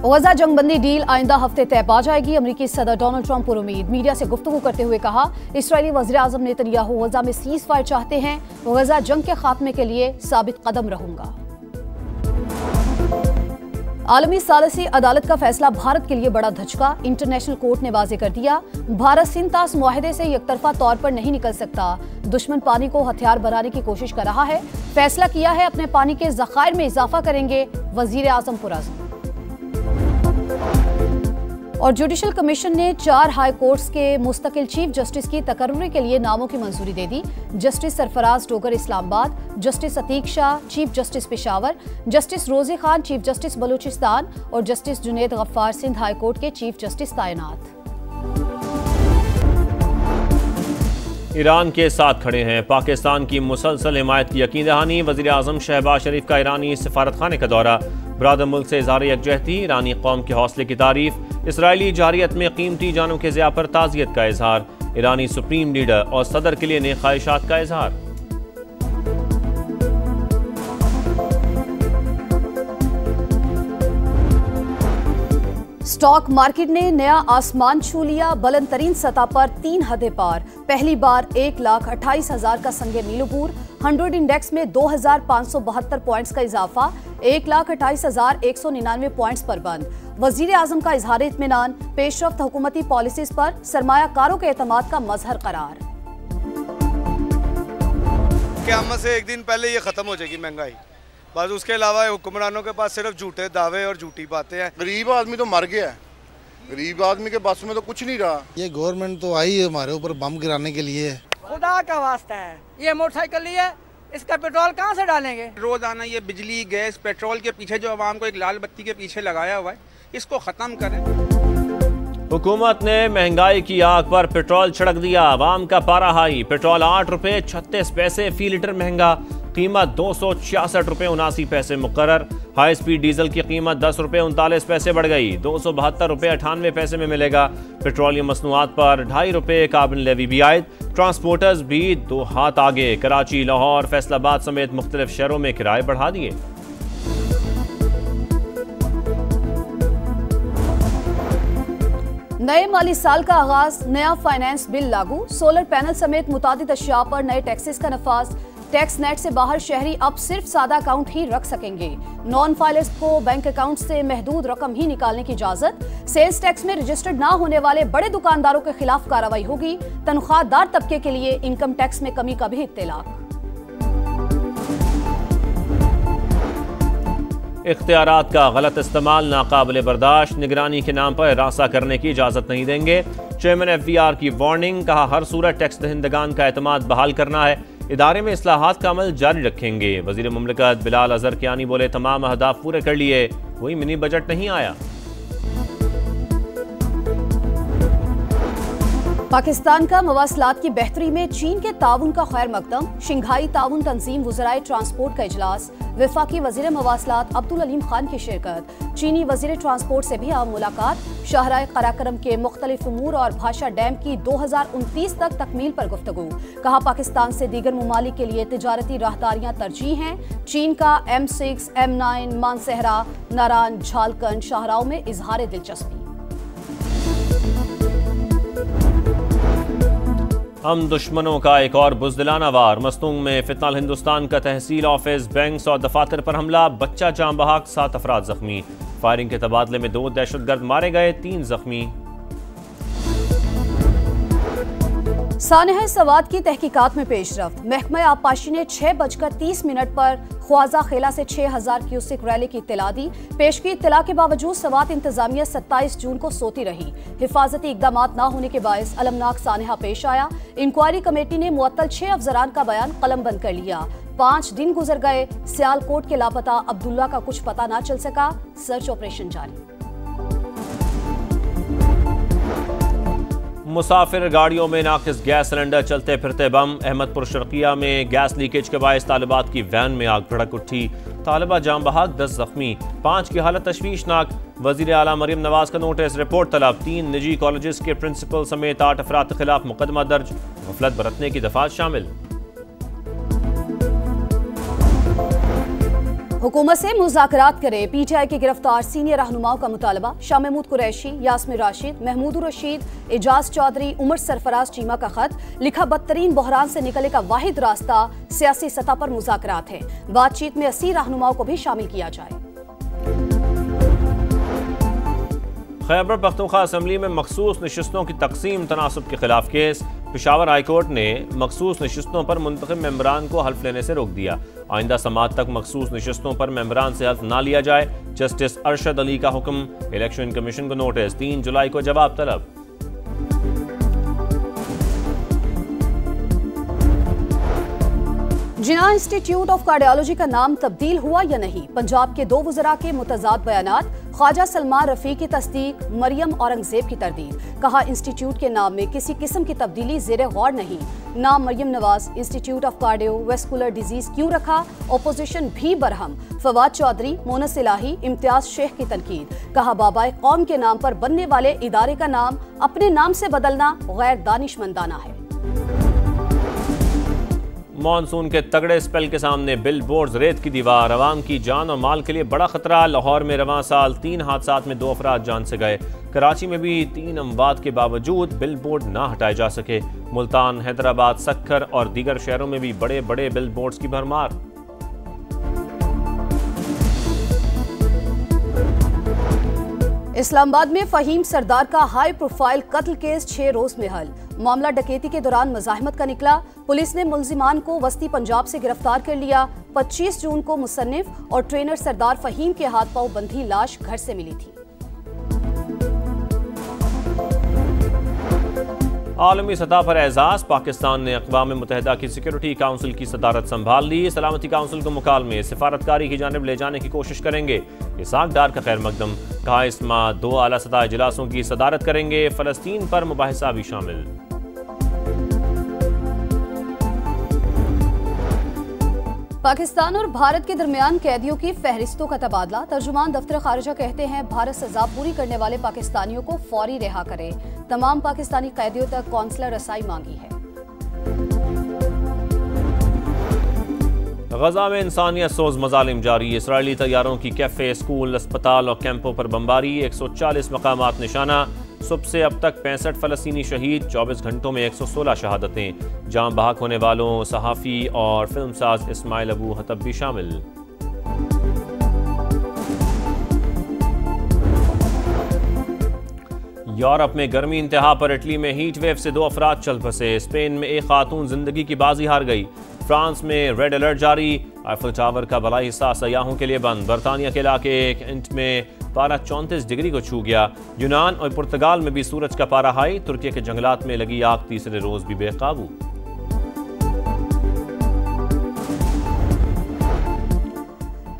गजा जंगबंदी deal आइंदा हफ्ते तय पा जाएगी। अमरीकी सदर डोनाल्ड ट्रंप पर उम्मीद। मीडिया से गुफ्तगू करते हुए कहा, इस्राएली वज़ीर आज़म नेतन्याहू गजा में सीज़ फायर चाहते हैं। गजा जंग के खात्मे के लिए साबित कदम रहूंगा। आलमी सालिसी अदालत का फैसला भारत के लिए बड़ा धचका। इंटरनेशनल कोर्ट ने वाज़ेह कर दिया, भारत सिंध तास मुआहदे से एकतरफा तौर पर नहीं निकल सकता। दुश्मन पानी को हथियार बनाने की कोशिश कर रहा है। फैसला किया है अपने पानी के ज़खायर में इजाफा करेंगे वज़ीर आज़म पुरअज़्म। और जुडिशल कमीशन ने 4 हाई कोर्ट्स के मुस्तकिल चीफ जस्टिस की तकर्रुरी के लिए नामों की मंजूरी दे दी। Justice Sarfaraz Dogar Islamabad, justice Atiq Shah chief justice Peshawar, justice Rozi Khan chief justice Balochistan और justice Junaid Ghaffar Sindh high court के चीफ जस्टिस तैनात। ईरान के साथ खड़े हैं। पाकिस्तान की मुसलसल हिमायत की यकीन दहानी। वज़ीर आज़म शहबाज शरीफ का ईरानी सफारतखाने का दौरा। बरादर मुल्क से इज़हार यकजहती। ईरानी कौम के हौसले की तारीफ। इसराइली जारियत में कीमती जानों के ज़िया पर ताज़ियत का इजहार। ईरानी सुप्रीम लीडर और सदर के लिए नेक ख्वाहिशात का इजहार। स्टॉक मार्केट ने नया आसमान छू लिया। बुलंद तरीन सतह पर 3 हदें पार। पहली बार 1,28,000 का संगे मीलूपुर। 100 इंडेक्स में 2,572 पॉइंट्स का इजाफा। 1,28,199 पॉइंट्स पर बंद। वजीर आजम का इजहार इत्मीनान। पेशरफ्त हुकूमती पॉलिसीज पर सरमायाकारों के एतमाद का मजहर करार। क़यामत से एक दिन पहले ये खत्म हो जाएगी महंगाई। बस उसके अलावा हुक्मरानों के पास सिर्फ झूठे दावे और झूठी बातें हैं। गरीब आदमी तो मर गया है। गरीब आदमी के पास में तो कुछ नहीं रहा। ये गवर्नमेंट तो आई है हमारे ऊपर बम गिराने के लिए। खुदा का वास्ता है, ये मोटरसाइकिल ली है, इसका पेट्रोल कहाँ से डालेंगे? रोजाना ये बिजली गैस पेट्रोल के पीछे जो आवाम को एक लाल बत्ती के पीछे लगाया हुआ है, इसको खत्म करें। हुकूमत ने महंगाई की आग पर पेट्रोल छिड़क दिया। आवाम का पारा हाई। पेट्रोल 8 रुपये 36 पैसे फी लीटर महंगा। कीमत 266 रुपये 79 पैसे मुकर्रर। हाई स्पीड डीजल की कीमत 10 रुपये 39 पैसे बढ़ गई। 272 रुपये 98 पैसे में मिलेगा। पेट्रोलियम मसनूआत पर 2.5 रुपये कार्बन लेवी भी आयद। ट्रांसपोर्टर्स भी 2 हाथ आगे। कराची, लाहौर, फैसलाबाद समेत मुख्तलिफ शहरों में किराए बढ़ा दिए। नए माली साल का आगाज। नया फाइनेंस बिल लागू। सोलर पैनल समेत मुतादिद अशिया पर नए टैक्सेस का नफाज। टैक्स नेट से बाहर शहरी अब सिर्फ सादा अकाउंट ही रख सकेंगे। नॉन फाइलर्स को बैंक अकाउंट से महदूद रकम ही निकालने की इजाजत। सेल्स टैक्स में रजिस्टर्ड ना होने वाले बड़े दुकानदारों के खिलाफ कार्रवाई होगी। तनख्वाहदार तबके के लिए इनकम टैक्स में कमी का भी इत्तलाक। इख्तियारात का गलत इस्तेमाल नाकाबिले बर्दाश्त। निगरानी के नाम पर रास्ता करने की इजाज़त नहीं देंगे। चेयरमैन FVR की वार्निंग। कहा, हर सूरत टैक्स दहिंदगान का एतमाद बहाल करना है। इदारे में इस्लाहात का अमल जारी रखेंगे। वज़ीर मुमलिकत बिलाल अज़हर कियानी बोले, तमाम अहदाफ पूरे कर लिए, कोई मिनी बजट नहीं आया। पाकिस्तान का मवासलात की बेहतरी में चीन के ताउन का खैर मकदम। शंघाई ताउन तंजीम वज़राए ट्रांसपोर्ट का इजलास। वफाकी वज़ीर मवासलात अब्दुल अलीम खान की शिरकत। चीनी वज़ीर ट्रांसपोर्ट से भी आम मुलाकात। शाहराए कराकरम के मुख्तलिफ उमूर और भाषा डैम की 2029 तक तकमील पर गुफ्तगू। कहा, पाकिस्तान से दीगर ममालिक के लिए तिजारती राहदारियां तरजीह हैं। चीन का M6, M9, मानसहरा, नारान, झालकंड शाहराओं में इजहार दिलचस्पी। हम दुश्मनों का एक और बुज़दिलाना वार। मस्तूंग में फितनाल हिंदुस्तान का तहसील ऑफिस, बैंक्स और दफातर पर हमला। बच्चा जाम बहक, 7 अफराद जख्मी। फायरिंग के तबादले में 2 दहशतगर्द मारे गए, 3 जख्मी। सानह सवाद की तहकीकात में पेशरफ्त। महकमा आबपाशी ने 6:30 पर ख्वाजा खेला से 6000 क्यूसेक रैली की इत्तला दी। पेश की इत्तला के बावजूद सवात इंतजामिया 27 जून को सोती रही। हिफाजती इकदाम न होने के बायस अलमनाक सानहा पेश आया। इंक्वायरी कमेटी ने मुअत्तल 6 अफसरान का बयान कलमबंद कर लिया। 5 दिन गुजर गए, सियालकोट के लापता अब्दुल्ला का कुछ पता न चल सका। सर्च ऑपरेशन जारी। मुसाफिर गाड़ियों में नाकिस गैस सिलेंडर, चलते फिरते बम। अहमदपुर शर्किया में गैस लीकेज के बायस तालिबात की वैन में आग भड़क उठी। तालिबा जाम बहक, 10 जख्मी। 5 की हालत तशवीशनाक। वजीर आला मरियम नवाज का नोटिस, रिपोर्ट तलब। 3 निजी कॉलेजेस के प्रिंसिपल समेत 8 अफराद के खिलाफ मुकदमा दर्ज। गफलत बरतने की दफात शामिल। हुकूमत से मुज़ाकरात करे, PTI के गिरफ्तार सीनियर रहनुमाओं का मुतालबा। शाह महमूद कुरैशी, यास्मिन राशिद, महमूद रशीद, एजाज चौधरी, उमर सरफराज चीमा का खत लिखा, बदतरीन बहरान से निकलने का वाहिद रास्ता सियासी सतह पर मुज़ाकरात है। बातचीत में 80 रहनुमाओं को भी शामिल किया जाए। खैबर पख्तूनख्वा असम्बली में मखसूस नशिस्तों की तकसीम तनासब के खिलाफ केस। पेशावर हाई कोर्ट ने मखसूस नशिस्तों पर मुंतखब मेंबरान को हल्फ लेने से रोक दिया। आइंदा समात तक मखसूस नशिस्तों पर मेंबरान से हल्फ ना लिया जाए। जस्टिस अरशद अली का हुक्म। इलेक्शन कमीशन को नोटिस, 3 जुलाई को जवाब तलब। जिन्ना इंस्टीट्यूट ऑफ कार्डियोलॉजी का नाम तब्दील हुआ या नहीं, पंजाब के 2 वज़रा के मुतज़ाद बयानात। ख्वाजा सलमान रफ़ी की तस्दीक, मरियम औरंगज़ेब की तरदीद। कहा, इंस्टीट्यूट के नाम में किसी किस्म की तब्दीली ज़ेरे गौर नहीं। नाम Maryam Nawaz institute of cardiovascular disease क्यों रखा, अपोजिशन भी बरहम। फवाद चौधरी, मोनस इलाही, इम्तियाज शेख की तनकीद। कहा, बाबाए कौम के नाम पर बनने वाले इदारे का नाम अपने नाम से बदलना गैर दानिशमंदाना है। मॉनसून के तगड़े स्पेल के सामने बिल बोर्ड रेत की दीवार, अवाम की जान और माल के लिए बड़ा खतरा। लाहौर में रवां साल 3 हादसात में 2 अफराद जान से गए। कराची में भी 3 अमवात के बावजूद बिल बोर्ड ना हटाए जा सके। मुल्तान, हैदराबाद, सक्खर और दीगर शहरों में भी बड़े बड़े बिल बोर्ड्स की भरमार। इस्लामाबाद में फहीम सरदार का हाई प्रोफाइल कत्ल केस 6 रोज में हल। मामला डकैती के दौरान मज़ाहमत का निकला। पुलिस ने मुलजिमान को वस्ती पंजाब से गिरफ्तार कर लिया। 25 जून को मुसन्निफ और ट्रेनर सरदार फहीम के हाथ पांव बंधी लाश घर से मिली थी। आलमी सतह पर एजाज, पाकिस्तान ने अक़वाम मुत्तहिदा की सिक्योरिटी काउंसिल की सदारत संभाल ली। सलामती काउंसिल को मुकालमे सिफारतकारी की जानिब ले जाने की कोशिश करेंगे। इसाक डार का खैर मकदम। कहा, इस माह 2 आला सतह इजलासों की सदारत करेंगे। फ़लस्तीन पर मुबाहिसा भी शामिल। पाकिस्तान और भारत के दरमियान कैदियों की फहरिस्तों का तबादला। तर्जुमान दफ्तर खारिजा कहते हैं, भारत सजा पूरी करने वाले पाकिस्तानियों को फौरी रिहा करे। तमाम पाकिस्तानी कैदियों तक कौंसलर रसाई मांगी है। गजा में इंसानियत सोज मजालिम जारी। इसराइली तैयारों की कैफे, स्कूल, अस्पताल और कैंपों पर बमबारी। 140 मकामात निशाना। सुबह से अब तक 65 फ़लस्तीनी शहीद। 24 घंटों में 116 शहादतें। जान बहक होने वालों सहाफ़ी और फिल्मसाज इस्माइल अबू हतब भी शामिल। यूरोप में गर्मी इंतहा पर। इटली में हीट वेव से 2 अफराद चल फंसे। स्पेन में एक खातून जिंदगी की बाजी हार गई। फ्रांस में रेड अलर्ट जारी। आईफल टावर का बड़ा हिस्सा सयाहों के लिए बंद। बरतानिया के इलाके कैंट में पारा 34 डिग्री को छू गया। यूनान और पुर्तगाल में भी सूरज का पारा हाई। तुर्की के जंगलात में लगी आग तीसरे रोज भी बेकाबू।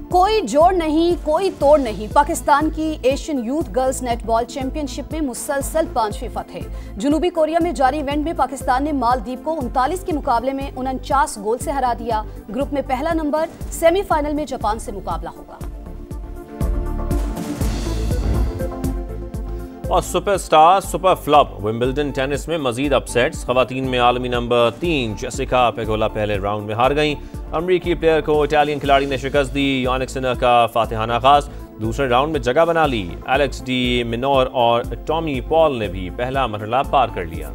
कोई जोड़ नहीं, कोई तोड़ नहीं। पाकिस्तान की Asian youth girls netball championship में मुसलसल 5वीं फतह। जनूबी कोरिया में जारी इवेंट में पाकिस्तान ने मालदीव को 39 के मुकाबले में 49 गोल से हरा दिया। ग्रुप में पहला नंबर। सेमीफाइनल में जापान से मुकाबला होगा। और superstar super flop Wimbledon tennis में मजीद अपसेट्स। खवातीन में आलमी नंबर 3 जेसिका पेगोला पहले राउंड में हार गईं। अमरीकी प्लेयर को इटालियन खिलाड़ी ने शिकस्त दी। यानिक सिनर का फातिहाना आगाज। दूसरे राउंड में जगह बना ली। एलेक्स डी मिनोर और टॉमी पॉल ने भी पहला मरहला पार कर लिया।